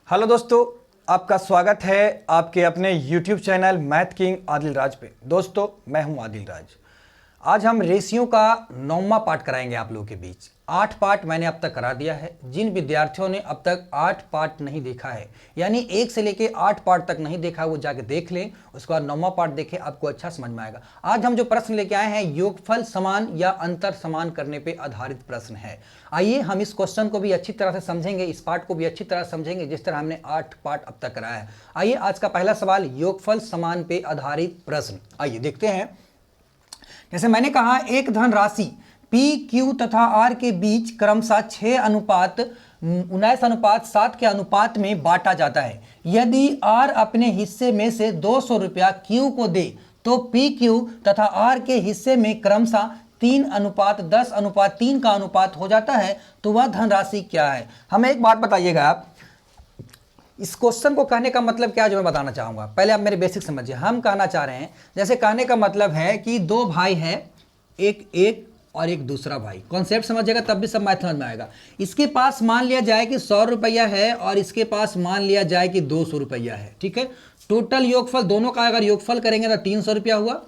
Hello दोस्तों, आपका स्वागत है आपके अपने YouTube channel Math King Adil Raj पे। दोस्तों, मैं हूं आदिल राज। आज हम रेशियो का 9वां पार्ट कराएंगे आप लोगों के बीच। 8 पार्ट मैंने अब तक करा दिया है। जिन विद्यार्थियों ने अब तक 8 पार्ट नहीं देखा है, यानी 1 से लेके 8 पार्ट तक नहीं देखा, वो जाके देख लें। उसके बाद 9वां पार्ट देखें, आपको अच्छा समझ में आएगा। आज हम जो प्रश्न लेके आए हैं, योगफल समान या अंतर समान करने पे आधारित प्रश्न है। आइए हम इस क्वेश्चन को भी अच्छी तरह से समझेंगे, इस पार्ट को भी अच्छी तरह समझेंगे जिस तरह हमने 8 पार्ट अब तक कराया है। आइए आज का पहला सवाल, योगफल समान पे आधारित प्रश्न। आइए देखते हैं। जैसे मैंने कहा, एक धन राशि P, Q तथा R के बीच क्रमशः 6:19:7 के अनुपात में बांटा जाता है। यदि R अपने हिस्से में से 200 रुपया Q को दे तो PQ तथा R के हिस्से में क्रमशः 3:10:3 का अनुपात हो जाता है, तो वह धनराशि क्या है? हमें एक बात बताइएगा, आप इस क्वेश्चन को कहने का मतलब क्या है जो मैं बताना चाहूँगा। पहले आप मेरे बेसिक समझिए। हम कहना चाह रहे हैं, जैसे कहने का मतलब है कि दो भाई हैं, एक और एक दूसरा भाई। कॉन्सेप्ट समझिएगा तब भी सब मैथ समझ में आएगा। इसके पास मान लिया जाए कि 100 रुपया है और इसके पास मान लिया जाए कि 200 रुपया है। ठीक है, टोटल योगफल दोनों का अगर योगफल करेंगे तो 300 रुपया हुआ।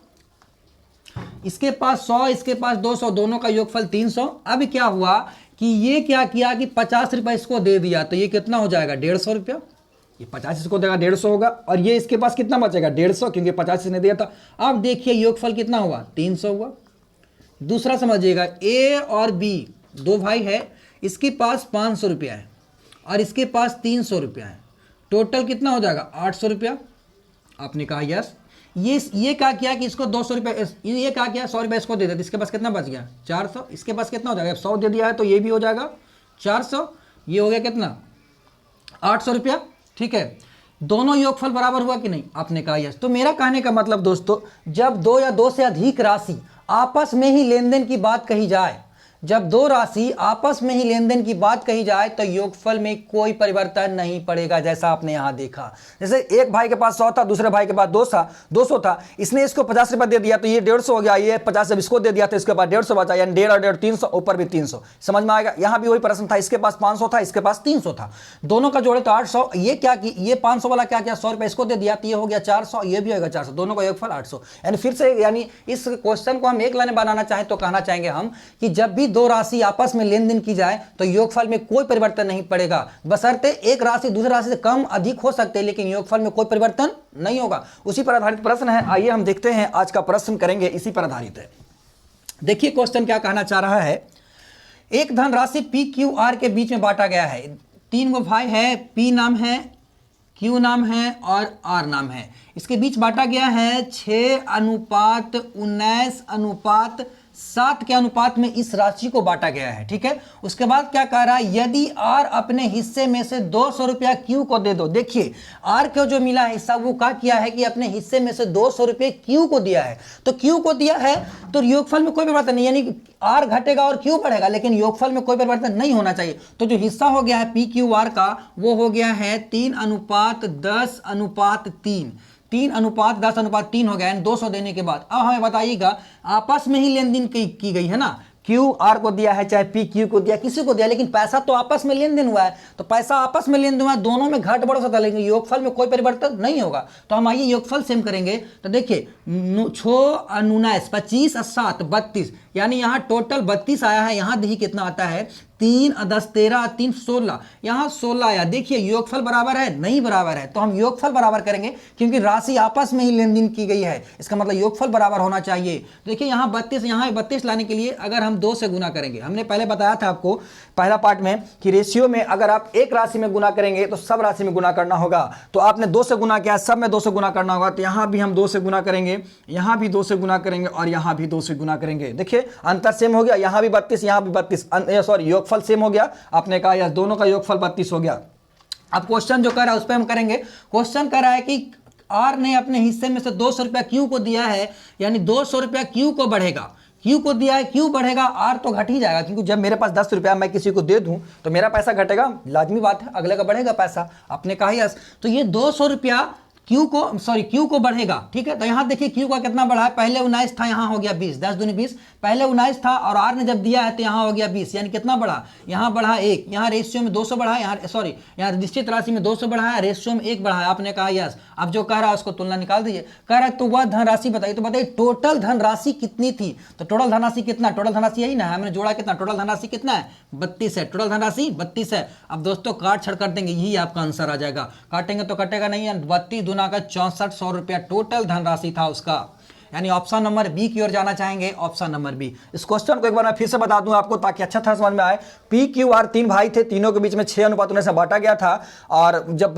इसके पास 100, इसके पास 200, दोनों का योगफल 300। अब क्या हुआ कि ये क्या किया कि 50 रुपया इसको दे दिया, तो ये कितना हो जाएगा? 150 रुपया। ये 50 इसको देगा, 150 होगा। और ये इसके पास कितना बचेगा? 150, क्योंकि 50 इसने दिया था। अब देखिए योगफल कितना हुआ? 300 हुआ। दूसरा समझिएगा, ए और बी दो भाई है, इसके पास 500 रुपया है और इसके पास 300 रुपया है। टोटल कितना हो जाएगा? 800 रुपया। आपने कहा यस। ये क्या किया कि इसको 200 रुपया, ये क्या किया 100 रुपया इसको दे देते, इसके पास कितना बच गया? 400। इसके पास कितना हो जाएगा? 100 दे दिया है तो ये भी हो जाएगा 400। ये हो गया कितना? 800 रुपया। ठीक है, दोनों योगफल बराबर हुआ कि नहीं? आपने कहा यस। तो मेरा कहने का मतलब दोस्तों, जब दो या दो से अधिक राशि आपस में ही लेन देन की बात कही जाए, जब दो राशि आपस में ही लेन देन की बात कही जाए तो योगफल में कोई परिवर्तन नहीं पड़ेगा। जैसा आपने यहां देखा, जैसे एक भाई के पास 100 था, दूसरे भाई के पास 200 था। इसने इसको 50 रुपया दे दिया तो ये 150 हो गया। ये 50 जब इसको दे दिया तो इसके पास 150 बचा, यानी 1.5 और 1.5 300, ऊपर भी 300। समझ में आएगा? यहां भी वही प्रश्न था, इसके पास 500 था, इसके पास 300 था। दोनों का जोड़े तो 800। ये क्या कि ये 500 वाला क्या किया? 100 रुपया इसको दे दिया तो ये हो गया 400, ये भी होगा 400। दोनों का योगफल 800। यानी फिर से, यानी इस क्वेश्चन को हम एक लाइन बनाना चाहें तो कहना चाहेंगे हम कि जब भी दो राशि आपस में लेन देन की जाए तो योगफल में कोई परिवर्तन नहीं पड़ेगा। बशर्ते एक राशि दूसरी राशि से कम अधिक हो सकते हैं, लेकिन योगफल में कोई परिवर्तन नहीं होगा। उसी पर आधारित प्रश्न है। आइए हम देखते हैं, आज का प्रश्न करेंगे इसी पर आधारित है। देखिए क्वेश्चन क्या कहना चाह रहा है। एक धन राशि P, Q, R के बीच में बांटा गया है। 3 गो भाई है, P नाम है, Q नाम है और R नाम है। इसके बीच बांटा गया है 6:19:7 के अनुपात में इस राशि को बांटा गया है। ठीक है, उसके बाद क्या कह रहा है? यदि R अपने हिस्से में से 200 रुपया Q को दे दो। देखिए R को जो मिला है हिस्सा, वो क्या किया है कि अपने हिस्से में से 200 रुपये Q को दिया है। तो Q को दिया है तो योगफल में कोई परिवर्तन नहीं, यानी R घटेगा और Q बढ़ेगा, लेकिन योगफल में कोई परिवर्तन नहीं होना चाहिए। तो जो हिस्सा हो गया है PQR का, वो हो गया है 3:10:3। 3:10:3 हो गया, यानी 200 देने के बाद। अब हमें बताइएगा, आपस में ही लेन देन की गई है ना। Q R को दिया है, चाहे P Q को दिया, किसी को दिया, लेकिन पैसा तो आपस में लेन देन हुआ है। तो पैसा आपस में लेन देन हुआ है, दोनों में घट बढ़ सकता है, लेकिन योगफल में कोई परिवर्तन नहीं होगा। तो हम आइए योगफल सेम करेंगे। तो देखिए 6:19 25 और 7 32, यानी यहाँ टोटल 32 आया है। यहाँ देखिए कितना आता है? 3 और 10 13 3 16, यहाँ 16 आया। देखिए योगफल बराबर है? नहीं बराबर है। तो हम योगफल बराबर करेंगे, क्योंकि राशि आपस में ही लेन देन की गई है, इसका मतलब योगफल बराबर होना चाहिए। देखिए यहाँ 32, यहाँ 32 लाने के लिए अगर हम 2 से गुना करेंगे, हमने पहले बताया था आपको पहला पार्ट में कि रेशियो में अगर आप एक राशि में गुना करेंगे तो सब राशि में गुना करना होगा। तो आपने 2 से गुना किया, सब में 2 से गुना करना होगा। तो यहाँ भी हम 2 से गुना करेंगे, यहाँ भी 2 से गुना करेंगे और यहाँ भी 2 से गुना करेंगे। देखिए अंतर सेम हो गया, यहाँ भी 32, यहाँ भी 32, सॉरी योगफल सेम हो गया। आपने कहा यस, दोनों का योगफल 32 हो गया। अब क्वेश्चन जो कर रहा है उस पर हम करेंगे। क्वेश्चन कर रहा है कि R ने अपने हिस्से में से 200 रुपया Q को दिया है, यानी 200 रुपया Q को बढ़ेगा। Q को दिया है, Q बढ़ेगा, R तो घट ही जाएगा, क्योंकि जब मेरे पास 10 रुपया मैं किसी को दे दूं तो मेरा पैसा घटेगा, लाजमी बात है, अगले का बढ़ेगा पैसा। आपने कहा यस। तो ये 200 रुपया क्यू को बढ़ेगा, ठीक है। तो यहाँ देखिए क्यू का कितना बढ़ा है, पहले 19 था, यहाँ हो गया 20, 10 दूनी 20, पहले 19 था और आर ने जब दिया है तो यहाँ हो गया 20, यानी कितना बढ़ा, यहाँ बढ़ा 1, यहाँ रेशियो में 200 बढ़ा है, यहाँ निश्चित राशि में 200 बढ़ा है, रेशियो में 1 बढ़ा है। आपने कहा यस, अब जो कह रहा है उसको तुलना निकाल दीजिए। कह रहा है तो वह धनराशि बताइए, तो बताइए टोटल धनराशि कितनी थी। तो टोटल धनराशि कितना, टोटल धनराशि यही ना है, हमने जोड़ा कितना, टोटल धनराशि कितना है 32 है, टोटल धनराशि 32 है। अब दोस्तों काट छड़ कर देंगे, यही आपका आंसर आ जाएगा। काटेंगे तो कटेगा नहीं है, 32 दूना का 6400 रुपया टोटल धनराशि था उसका, यानी ऑप्शन नंबर बी की ओर जाना चाहेंगे, ऑप्शन नंबर बी। इस क्वेश्चन को एक बार मैं फिर से बता दूं आपको ताकि अच्छा था समझ में आए। पी क्यू आर 3 भाई थे, तीनों के बीच में 6 अनुपातों से बांटा गया था, और जब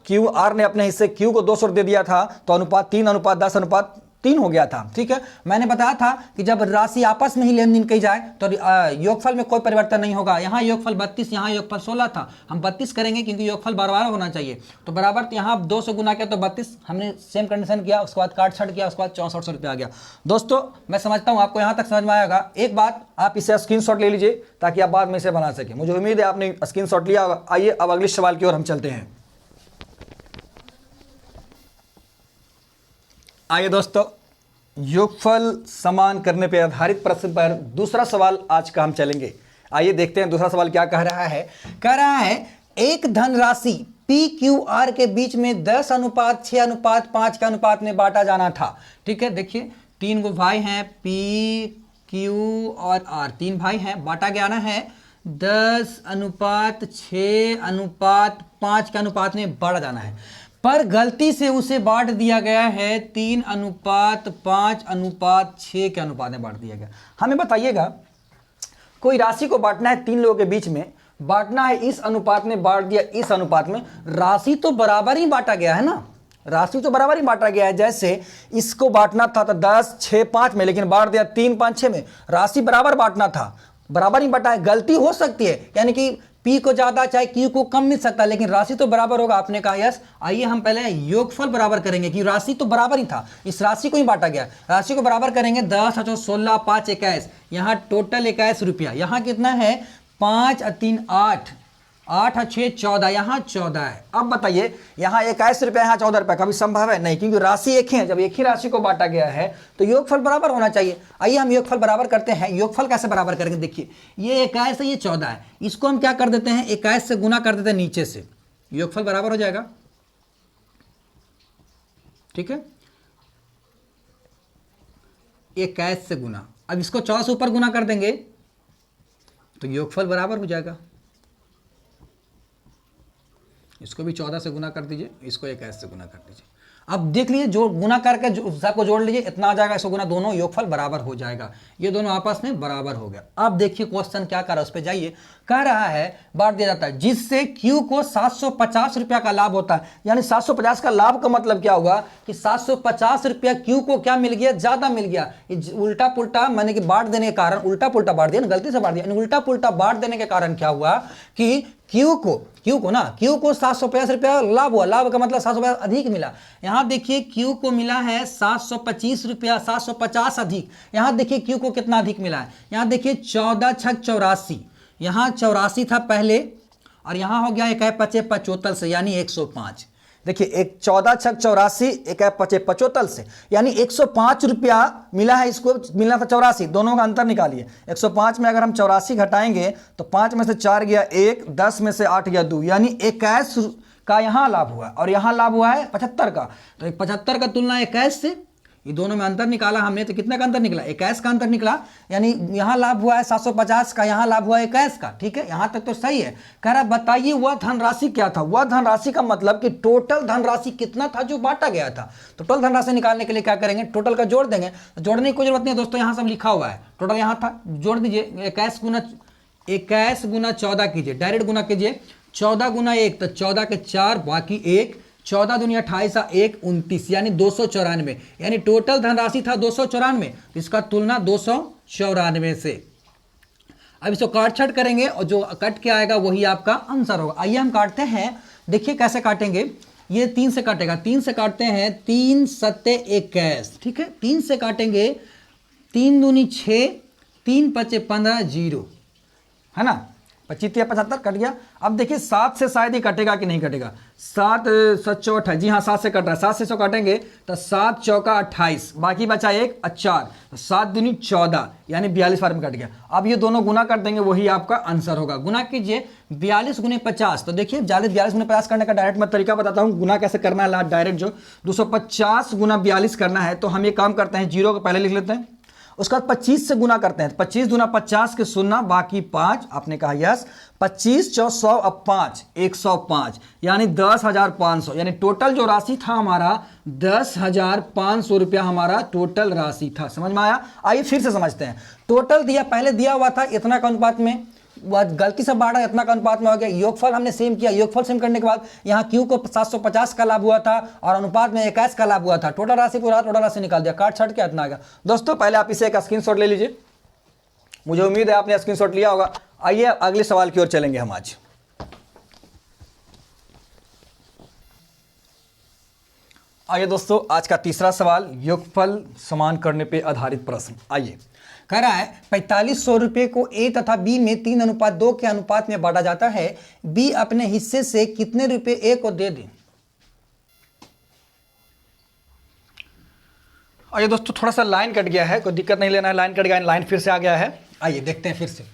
क्यू आर ने अपने हिस्से क्यू को 200 दे दिया था तो अनुपात 3:10:3 हो गया था, ठीक है। मैंने बताया था कि जब राशि आपस में ही लेन देन की जाए तो योगफल में कोई परिवर्तन नहीं होगा। यहाँ योगफल 32, यहाँ योगफल 16 था, हम 32 करेंगे क्योंकि योगफल बार होना चाहिए। तो बराबर, तो यहाँ 200 गुना किया तो 32, हमने सेम कंडीशन किया, उसके बाद काट छट किया, उसके बाद 6400 रुपया आ गया। दोस्तों मैं समझता हूँ आपको यहाँ तक समझ में आएगा। एक बात आप इसे स्क्रीनशॉट ले लीजिए ताकि आप बाद में इसे बना सकें। मुझे उम्मीद है आपने स्क्रीनशॉट लिया। आइए अब अगले सवाल की ओर हम चलते हैं। आइए दोस्तों, योगफल समान करने पर आधारित प्रश्न पर दूसरा सवाल आज का हम चलेंगे। आइए देखते हैं दूसरा सवाल क्या कह रहा है। कह रहा है एक धनराशि पी क्यू आर के बीच में 10:6:5 के अनुपात में बांटा जाना था, ठीक है। देखिए 3 गो भाई हैं, पी क्यू और आर, 3 भाई हैं, बांटा गया ना है 10:6:5 के अनुपात में बांटा जाना है, पर गलती से उसे बांट दिया गया है 3:5:6 के अनुपात में बांट दिया गया। हमें बताइएगा कोई राशि को बांटना है 3 लोगों के बीच में, बांटना है इस अनुपात में, बांट दिया इस अनुपात में, राशि तो बराबर ही बांटा गया है ना, राशि तो बराबर ही बांटा गया है। जैसे इसको बांटना था तो 10:6:5 में, लेकिन बांट दिया 3:5:6 में, राशि बराबर बांटना था, बराबर ही बांटा है। गलती हो सकती है, यानी कि पी को ज्यादा चाहे क्यू को कम मिल सकता है, लेकिन राशि तो बराबर होगा। आपने कहा यस। आइए हम पहले योगफल बराबर करेंगे कि राशि तो बराबर ही था, इस राशि को ही बांटा गया, राशि को बराबर करेंगे। 10 × 16 5 21, यहाँ टोटल 21 रुपया, यहाँ कितना है 5 × 3 8, 8 × 6 14, यहाँ 14 है। अब बताइए यहाँ 21 रुपया, यहाँ 14 रुपया, कभी संभव है नहीं, क्योंकि राशि एक ही है। जब एक ही राशि को बांटा गया है तो योगफल बराबर होना चाहिए। आइए हम योगफल बराबर करते हैं। योगफल कैसे बराबर करेंगे, देखिए ये 21 है, ये 14 है, इसको हम क्या कर देते हैं 21 से गुना कर देते हैं नीचे से, योगफल बराबर हो जाएगा, ठीक है। 21 से गुना, अब इसको 14 से ऊपर गुना कर देंगे तो योगफल बराबर हो जाएगा। इसको भी 14 से गुना कर दीजिए, इसको 21 से गुना कर दीजिए। अब देख लीजिए, जो गुना करके सबको जोड़ लीजिए, इतना आ जाएगा, इसको गुना, दोनों योगफल बराबर हो जाएगा, ये दोनों आपस में बराबर हो गया। अब देखिए क्वेश्चन क्या कर रहा है, उस पर जाइए। कह रहा है बांट दिया जाता है जिससे क्यू को 750 रुपया का लाभ होता है, यानी 750 का लाभ का मतलब क्या हुआ कि 750 रुपया क्यू को क्या मिल गया, ज्यादा मिल गया। उल्टा पुल्टा माने कि बांट देने के कारण, उल्टा पुल्टा बांट दिया, गलती से बांट दिया, उल्टा पुल्टा बांट देने के कारण क्या हुआ कि क्यू को 750 रुपया लाभ हुआ। लाभ का मतलब 750 अधिक मिला। यहां देखिए क्यू को मिला है 725 रुपया, 750 अधिक। यहां देखिए क्यू को कितना अधिक मिला है, यहां देखिए 14 × 6 84, यहां 84 था पहले और यहां हो गया 1 × 5 = 75 से, यानी 105। देखिए एक 14 × 6 84, 1 × 5 = 75 से, यानी 105 रुपया मिला है। इसको मिलना था 84, दोनों का अंतर निकालिए। 105 में अगर हम 84 घटाएंगे तो 5 में से 4 गया 1, 10 में से 8 गया 2, यानी 21 का यहाँ लाभ हुआ और यहाँ लाभ हुआ है 75 का। तो 75 का तुलना 21 से, ये दोनों में अंतर निकाला हमने, तो कितना का अंतर निकला, 21 का अंतर निकला, यानी यहाँ लाभ हुआ है 750 का, यहाँ लाभ हुआ है 21 का, ठीक है। यहाँ तक तो सही है। कह रहा बताइए वह धनराशि क्या था। वह धनराशि का मतलब कि टोटल धनराशि कितना था जो बांटा गया था। तो टोटल धनराशि निकालने के लिए क्या करेंगे, टोटल का जोड़ देंगे। तो जोड़ने की कोई जरूरत नहीं है दोस्तों, यहाँ सब लिखा हुआ है, टोटल यहाँ था, जोड़ दीजिए। 21 × 14 कीजिए, डायरेक्ट गुना कीजिए। 14 × 1 तो 14 के 4, बाकी 1, 14 दूनी 28 1 29, यानी 294, यानी टोटल धनराशि था 294, तो इसका तुलना 294 से। अब इसको काट छट करेंगे और जो कट के आएगा वही आपका आंसर होगा। आइए हम काटते हैं, देखिए कैसे काटेंगे। ये 3 से काटेगा, 3 से काटते हैं, 3 × 7 = 21, ठीक है। 3 से काटेंगे, 3 दूनी 6, 3 × 5 = 15 0, है ना। 25 या 75 कट गया। अब देखिए 7 से शायद ही कटेगा कि नहीं कटेगा। 7 7 चौ 28, जी हाँ 7 से कट रहा है। 7 से 100 काटेंगे तो 7 चौका 28, बाकी बचा 1 और 4, 7 दूनी 14, यानी 42 बार में कट गया। अब ये दोनों गुना कर देंगे, वही आपका आंसर होगा। गुना कीजिए 42 गुने 50, तो देखिए 42 गुने 50 करने का डायरेक्ट मैं तरीका बताता हूँ। गुना कैसे करना है, डायरेक्ट जो 250 गुना 42 करना है, तो हम ये काम करते हैं, 0 को पहले लिख लेते हैं, उसका 25 से गुना करते हैं। 25 दूना 50 के 0, बाकी 5, आपने कहा यस। 25 चौ 100 अब 5, 105, यानी 10,500, यानी टोटल जो राशि था हमारा 10,500 रुपया हमारा टोटल राशि था। समझ में आया? आइए फिर से समझते हैं। टोटल दिया, पहले दिया हुआ था इतना का अनुपात में, गलती से बाढ़ा इतना का अनुपात में हो गया। योगफल हमने सेम किया, योगफल सेम करने के बाद यहाँ क्यू को 750 का लाभ हुआ था और अनुपात में 21 का लाभ हुआ था। टोटल राशि पूरा टोटल राशि निकाल दिया, काट छट के इतना आ गया। दोस्तों पहले आप इसे एक स्क्रीनशॉट ले लीजिए, मुझे उम्मीद है आपने स्क्रीनशॉट लिया होगा। आइए अगले सवाल की ओर चलेंगे हम आज। आइए दोस्तों, आज का तीसरा सवाल, योगफल समान करने पे आधारित प्रश्न। आइए, कह रहा है 4500 रुपये को ए तथा बी में 3:2 के अनुपात में बांटा जाता है। बी अपने हिस्से से कितने रुपए ए को दे दे। आइए दोस्तों, थोड़ा सा लाइन कट गया है, कोई दिक्कत नहीं लेना है, लाइन कट गया, लाइन फिर से आ गया है। आइए देखते हैं फिर से।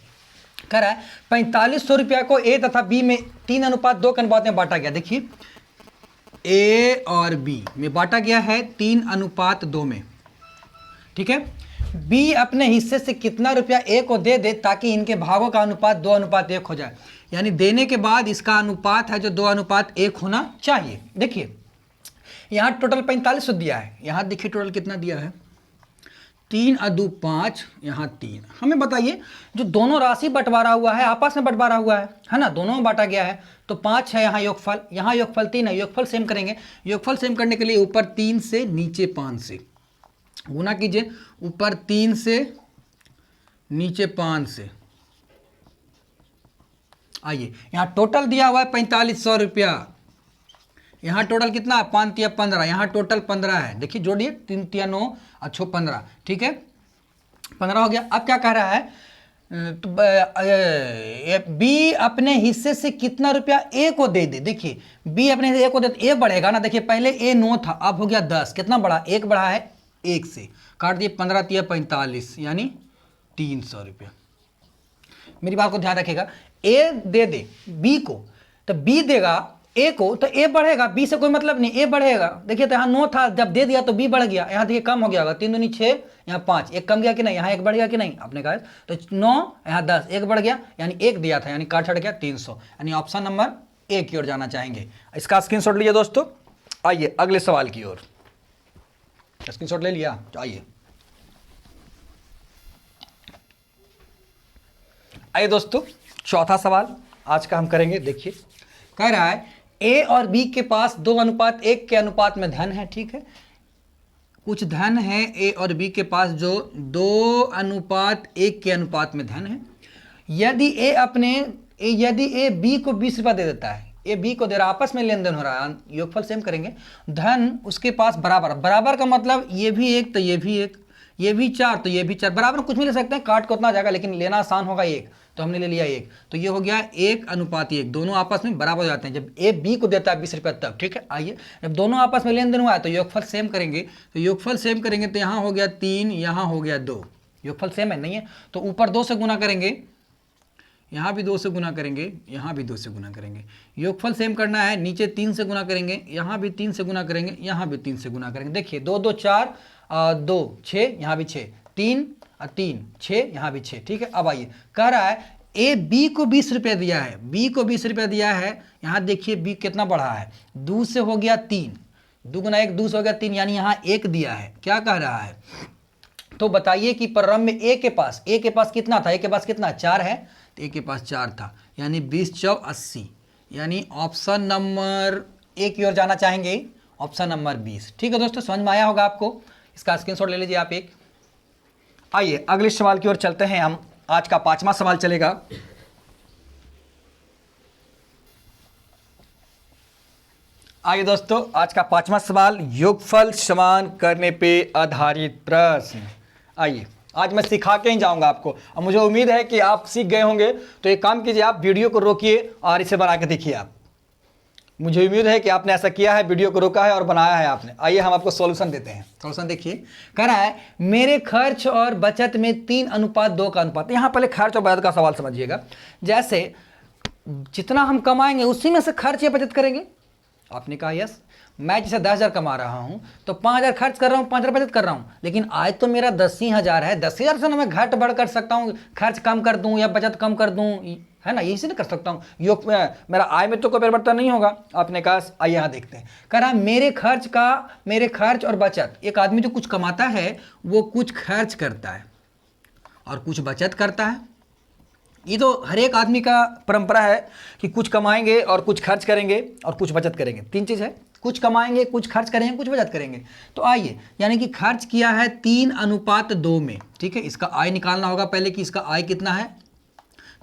कह रहा है 4500 रुपया को ए तथा बी में 3:2 के अनुपात में बांटा गया। देखिए ए और बी में बांटा गया है 3:2 में, ठीक है। बी अपने हिस्से से कितना रुपया ए को दे दे ताकि इनके भागों का अनुपात 2:1 हो जाए। यानी देने के बाद इसका अनुपात है जो 2:1 होना चाहिए। देखिए यहाँ टोटल 4500 दिया है, यहाँ देखिए टोटल कितना दिया है, 3 और 2 5, यहाँ 3। हमें बताइए जो दोनों राशि बंटवारा हुआ है आपस में बंटवारा हुआ है ना, दोनों में बांटा गया है, तो 5 है यहाँ योगफल, यहाँ योगफल 3 है। योगफल सेम करेंगे, योगफल सेम करने के लिए ऊपर 3 से नीचे 5 से गुना कीजिए, ऊपर 3 से नीचे 5 से। आइए यहाँ टोटल दिया हुआ है 4500 रुपया, यहाँ टोटल कितना है 5 तिया 15, यहाँ टोटल 15 है। देखिए जोड़िए 3 तिया 9 अच्छो 15, ठीक है 15 हो गया। अब क्या कह रहा है, तो बी अपने हिस्से से कितना रुपया ए को दे दे। देखिए बी अपने हिस्से ए को दे, ए बढ़ेगा ना। देखिए पहले ए 9 था, अब हो गया 10, कितना बढ़ा, 1 बढ़ा है, 1 से काट दिए, 15 तिया 45, यानी 300 रुपया। मेरी बात को ध्यान रखिएगा, ए दे दे बी को, तो बी देगा ए को, तो ए बढ़ेगा, बी से कोई मतलब नहीं, ए बढ़ेगा। देखिए तो यहाँ 9 था, जब दे दिया तो बी बढ़ गया, यहाँ देखिए कम हो गया होगा, 3 दूनी 6, यहाँ 5, एक कम गया कि नहीं, यहाँ 1 बढ़ गया कि नहीं, आपने कहा तो 9, यहाँ 10, 1 बढ़ गया, यानी 1 दिया था, यानी काट छट गया 300, यानी ऑप्शन नंबर ए की ओर जाना चाहेंगे। इसका स्क्रीनशॉट लीजिए दोस्तों। आइए अगले सवाल की ओर, स्क्रीनशॉट ले लिया, आइए आइए दोस्तों, चौथा सवाल आज का हम करेंगे। देखिए कह रहा है ए और बी के पास 2:1 के अनुपात में धन है, ठीक है। कुछ धन है ए और बी के पास जो 2:1 के अनुपात में धन है। यदि ए बी को 20 रुपया दे देता है, ए बी को दे रहा, आपस में लेन देन हो रहा है, योगफल सेम करेंगे। धन उसके पास बराबर, बराबर का मतलब ये भी 1 तो ये भी 1, ये भी 4 तो ये भी 4, बराबर कुछ भी ले सकते हैं, काट को उतना जाएगा, लेकिन लेना आसान होगा 1, तो हमने ले लिया 1, तो ये हो गया 1:1, दोनों आपस में बराबर हो जाते हैं जब ए बी को देता है 20 रुपया तब, ठीक है। आइए जब दोनों आपस में लेन देन हुआ है तो योगफल सेम करेंगे, तो योगफल सेम करेंगे तो यहाँ हो गया 3, यहाँ हो गया 2, योगफल सेम है नहीं है, तो ऊपर 2 से गुना करेंगे, यहाँ भी 2 से गुना करेंगे, यहाँ भी 2 से गुना करेंगे। योगफल सेम करना है, नीचे 3 से गुना करेंगे, यहाँ भी 3 से गुना करेंगे, यहाँ भी 3 से गुना करेंगे। देखिए 2 2 4 2 6, यहाँ भी 6, 3 और 3 6, यहाँ भी 6, ठीक है। अब आइए कह रहा है ए बी को 20 रुपये दिया है, बी को 20 रुपये दिया है, यहाँ देखिए बी कितना बढ़ा है, 2 से हो गया 3, 2 गुना 1 2 से हो गया 3, यानी यहाँ 1 दिया है। क्या कह रहा है, तो बताइए कि प्रारंभ में ए के पास कितना था, ए के पास कितना 4 है, तो ए के पास 4 था, यानी 20 चौ 80, यानी ऑप्शन नंबर ए की ओर जाना चाहेंगे, ऑप्शन नंबर 20। ठीक है दोस्तों, समझ में आया होगा आपको, इसका स्क्रीनशॉट ले लीजिए आप एक। आइए अगले सवाल की ओर चलते हैं हम, आज का 5वां सवाल चलेगा। आइए दोस्तों, आज का 5वां सवाल, योगफल समान करने पे आधारित प्रश्न। आइए आज मैं सिखा के ही जाऊंगा आपको, और मुझे उम्मीद है कि आप सीख गए होंगे। तो एक काम कीजिए, आप वीडियो को रोकिए और इसे बना के देखिए आप। मुझे उम्मीद है कि आपने ऐसा किया है, वीडियो को रोका है और बनाया है आपने। आइए हम आपको सॉल्यूशन देते हैं। सॉल्यूशन देखिए, कह रहा है मेरे खर्च और बचत में 3:2 का अनुपात। यहाँ पहले खर्च और बचत का सवाल समझिएगा। जैसे जितना हम कमाएंगे उसी में से खर्च या बचत करेंगे। आपने कहा यस, मैं जैसे 10,000 कमा रहा हूं तो 5,000 खर्च कर रहा हूं, 5,000 बचत कर रहा हूं, लेकिन आय तो मेरा 10,000 है। 10,000 से ना मैं घट बढ़ कर सकता हूं, खर्च कम कर दूं या बचत कम कर दूं, है ना, यही से नहीं कर सकता हूं। योग मेरा आय में तो कोई परिवर्तन नहीं होगा। आपने कहा आइए यहाँ देखते हैं। कह रहा मेरे खर्च और बचत। एक आदमी जो कुछ कमाता है वो कुछ खर्च करता है और कुछ बचत करता है। ये तो हर एक आदमी का परंपरा है कि कुछ कमाएंगे और कुछ खर्च करेंगे और कुछ बचत करेंगे। 3 चीज़ है, कुछ कमाएंगे, कुछ खर्च करेंगे, कुछ बचत करेंगे। तो आइए, यानी कि खर्च किया है 3:2 में, ठीक है। इसका आय निकालना होगा पहले कि इसका आय कितना है,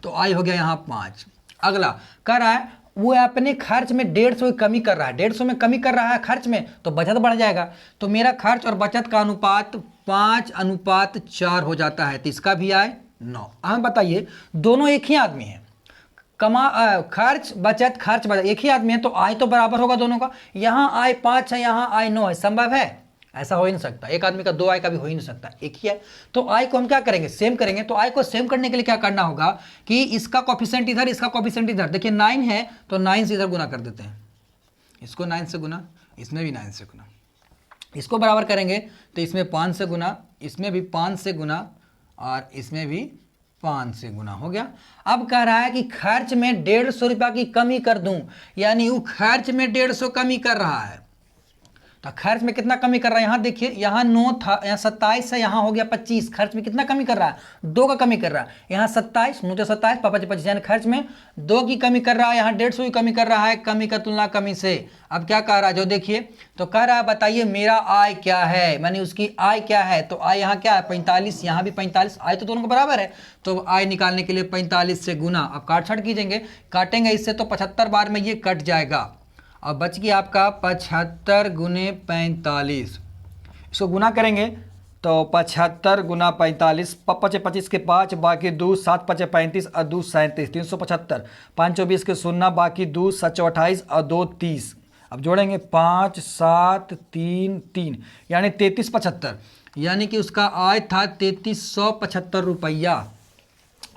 तो आय हो गया यहाँ 5। अगला कह रहा है वो अपने खर्च में 150 की कमी कर रहा है, 150 में कमी कर रहा है खर्च में, तो बचत बढ़ जाएगा। तो मेरा खर्च और बचत का अनुपात 5:4 हो जाता है, तो इसका भी आय 9। हमें बताइए, दोनों एक ही आदमी है, खर्च बचत एक ही आदमी है, तो आय तो बराबर होगा दोनों का। यहाँ आय 5 है, यहाँ आय 9 है, संभव है? ऐसा हो ही नहीं सकता। एक आदमी का 2 आय का भी हो ही नहीं सकता, एक ही है। तो आय को हम क्या करेंगे, सेम करेंगे। तो आय को सेम करने के लिए क्या करना होगा कि इसका कोफिशिएंट इधर, इसका कोफिशिएंट इधर। देखिए 9 है तो 9 से इधर गुना कर देते हैं, इसको 9 से गुना, इसमें भी 9 से गुना। इसको बराबर करेंगे तो इसमें 5 से गुना, इसमें भी 5 से गुना और इसमें भी 5 से गुना हो गया। अब कह रहा है कि खर्च में 150 रुपया की कमी कर दूं, यानी वो खर्च में 150 कमी कर रहा है। तो खर्च में कितना कमी कर रहा है, यहाँ देखिए, यहाँ 9 था, यहाँ 27 है, यहाँ हो गया 25। खर्च में कितना कमी कर रहा है, 2 का कमी कर रहा है। यहाँ 27, 9 तो 27, 25, यानी खर्च में 2 की कमी कर रहा है, यहाँ 150 की कमी कर रहा है, कमी का तुलना कमी से। अब क्या कह रहा है, जो देखिए, तो कह रहा है बताइए मेरा आय क्या है, मानी उसकी आय क्या है। तो आय यहाँ क्या है 45, यहाँ भी 45, आय तो दोनों को बराबर है। तो आय निकालने के लिए 45 से गुना, अब काट छाट कीजिएंगे, काटेंगे इससे तो 75 बार में ये कट जाएगा और बच गया आपका 75 गुने 45। इसको गुना करेंगे तो 75 गुना 45, 25 के 5 बाकी 2, 7 5 35 और 2 37, 375, 5 24 के 0 बाकी 2, 7 28 और 2 30। अब जोड़ेंगे 5 7 3 3, यानी 3375, यानी कि उसका आय था 3375 रुपया।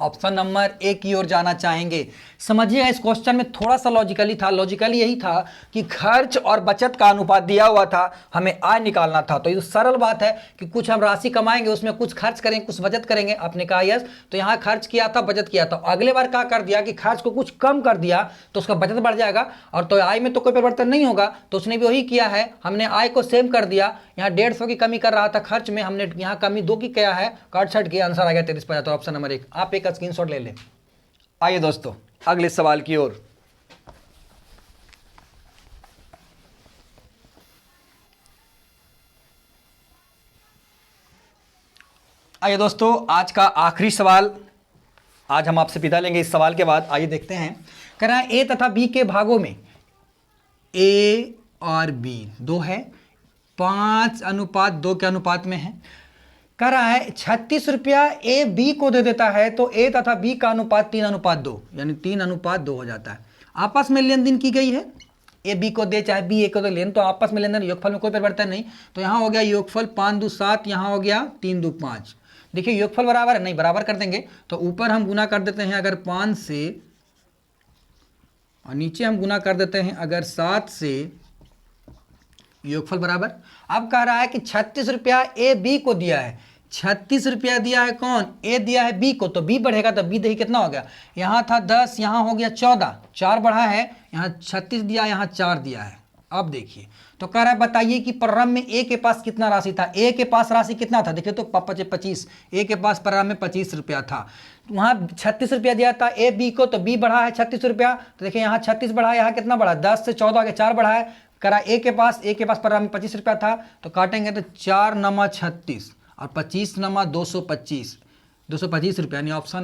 ऑप्शन नंबर ए की ओर जाना चाहेंगे। समझिए, इस क्वेश्चन में थोड़ा सा लॉजिकली था। लॉजिकली यही था कि खर्च और बचत का अनुपात दिया हुआ था, हमें आय निकालना था। तो ये सरल बात है कि कुछ हम राशि कमाएंगे, उसमें कुछ खर्च करेंगे, कुछ बचत करेंगे। आपने कहा यस, तो यहाँ खर्च किया था, बचत किया था। अगले बार क्या कर दिया कि खर्च को कुछ कम कर दिया तो उसका बचत बढ़ जाएगा, और तो आय में तो कोई परिवर्तन नहीं होगा। तो उसने भी वही किया है, हमने आय को सेम कर दिया। यहाँ 150 की कमी कर रहा था खर्च में, हमने यहाँ कमी 2 की किया है, काट छाट किया, आंसर आ गया 3375। Option number 1। आप एक स्क्रीनशॉट ले लें। आइए दोस्तों अगले सवाल की ओर। आइए दोस्तों, आज का आखिरी सवाल, आज हम आपसे विदा लेंगे इस सवाल के बाद। आइए देखते हैं। कह रहा है ए तथा बी के भागों में, ए और बी 2 है, 5:2 के अनुपात में है। कह रहा है 36 रुपया ए बी को दे देता है, तो ए तथा बी का अनुपात 3:2, यानी 3:2 हो जाता है। आपस में लेन देन की गई है, ए बी को दे चाहे बी ए को दे, लेन तो आपस में लेन देन, योगफल में कोई परिवर्तन नहीं। तो यहाँ हो गया योगफल 5 2 7, यहाँ हो गया 3 2 5। देखिए योगफल बराबर है, नहीं बराबर कर देंगे तो ऊपर हम गुना कर देते हैं अगर 5 से, और नीचे हम गुना कर देते हैं अगर 7 से, योगफल बराबर। अब कह रहा है कि 36 रुपया ए बी को दिया है, 36 रुपया दिया है कौन, ए दिया है बी को, तो बी बढ़ेगा तो बी देखिए कितना हो गया, यहाँ था 10, यहाँ हो गया 14, 4 बढ़ा है, यहाँ 36 दिया, यहाँ 4 दिया है। अब देखिए, तो कह रहा है बताइए कि प्रारंभ में ए के पास कितना राशि था, ए के पास राशि कितना था, देखिए तो 25, ए के पास प्रारंभ में 25 रुपया था, वहाँ 36 रुपया दिया था ए बी को, तो बी बढ़ा है 36 रुपया, तो देखिए यहाँ 36 बढ़ा है, यहाँ कितना बढ़ा, 10 से 14 आगे 4 बढ़ा है। करा ए के पास प्रारंभ में 25 रुपया था, तो काटेंगे तो 4 नमा 36 और 25 नमा 225, 225 रुपया, यानी ऑप्शन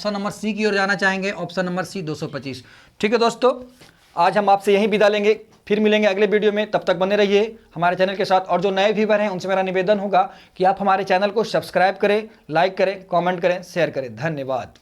नंबर सी की ओर जाना चाहेंगे। Option number C 225। ठीक है दोस्तों, आज हम आपसे यहीं विदा लेंगे, फिर मिलेंगे अगले वीडियो में, तब तक बने रहिए हमारे चैनल के साथ। और जो नए व्यूवर हैं उनसे मेरा निवेदन होगा कि आप हमारे चैनल को सब्सक्राइब करें, लाइक करें, कमेंट करें, शेयर करें। धन्यवाद।